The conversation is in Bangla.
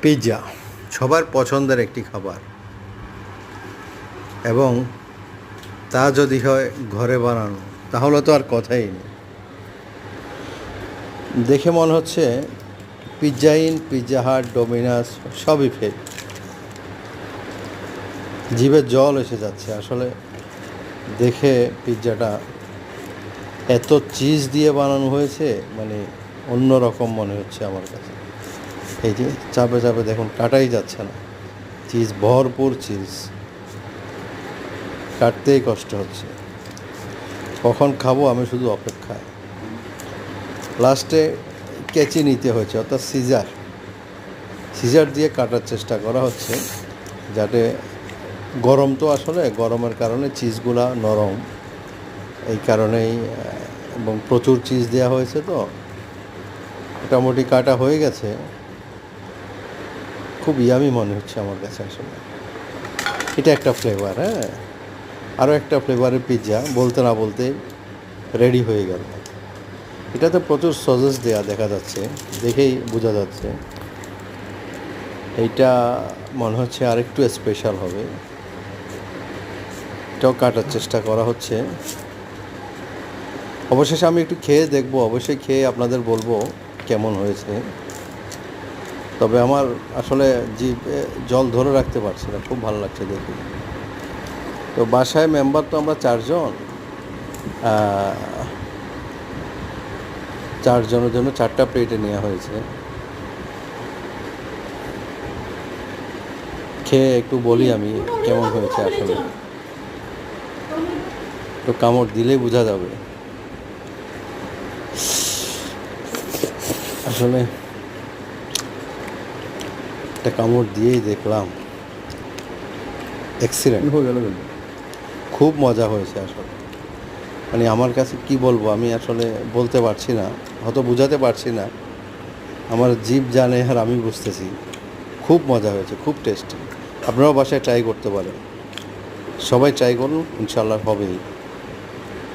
পিৎজা সবার পছন্দের একটি খাবার এবং তা যদি হয় ঘরে বানানো তাহলে তো আর কথাই নেই। দেখে মনে হচ্ছে পিৎজা ইন, পিৎজা হাট, ডোমিনাস সবই ফেক। জিভে জল এসে যাচ্ছে আসলে দেখে। পিৎজাটা এত চিজ দিয়ে বানানো হয়েছে, মানে অন্য রকম মনে হচ্ছে আমার কাছে। এই যে চাপে চাপে দেখুন, কাটাই যাচ্ছে না, চিজ ভরপুর চিজ, কাটতেই কষ্ট হচ্ছে। কখন খাবো আমি শুধু অপেক্ষায়। লাস্টে কেচি নিতে হয়েছে, অর্থাৎ সিজার দিয়ে কাটার চেষ্টা করা হচ্ছে, যাতে গরম তো আসলে গরমের কারণে চিজগুলা নরম, এই কারণেই। এবং প্রচুর চিজ দেওয়া হয়েছে তো মোটামুটি কাটা হয়ে গেছে। খুব ইয়ামি মনে হচ্ছে আমার কাছে আসলে। এটা একটা ফ্লেভার, হ্যাঁ, আরও একটা ফ্লেভারের পিৎজা বলতে না বলতে রেডি হয়ে গেল। এটাতে প্রচুর সসেস দেয়া দেখা যাচ্ছে, দেখেই বোঝা যাচ্ছে। এইটা মনে হচ্ছে আরেকটু স্পেশাল হবে। এটাও কাটার চেষ্টা করা হচ্ছে। অবশেষে আমি একটু খেয়ে দেখব, অবশ্যই খেয়ে আপনাদের বলবো কেমন হয়েছে। তবে আমার আসলে জিভে জল ধরে রাখতে পারছি না, খুব ভালো লাগছে দেখে। তো বাসায় মেম্বার তো আমরা 4 জন, 4 জনের জন্য 4টা প্লেটে নেওয়া হয়েছে। খেয়ে একটু বলি আমি কেমন হয়েছে আসলে। তো কামড় দিলেই বোঝা যাবে আসলে। একটা কামড় দিয়েই দেখলাম, এক্সিলেন্ট হয়ে গেল, কিন্তু খুব মজা হয়েছে আসলে। মানে আমার কাছে কি বলবো, আমি আসলে বলতে পারছি না, হয়তো বোঝাতে পারছি না। আমার জিভ জানে আর আমি বুঝতেছি। খুব মজা হয়েছে, খুব টেস্টি। আপনারাও বাসায় ট্রাই করতে পারেন। সবাই ট্রাই করুন, ইনশাআল্লাহ হবেই।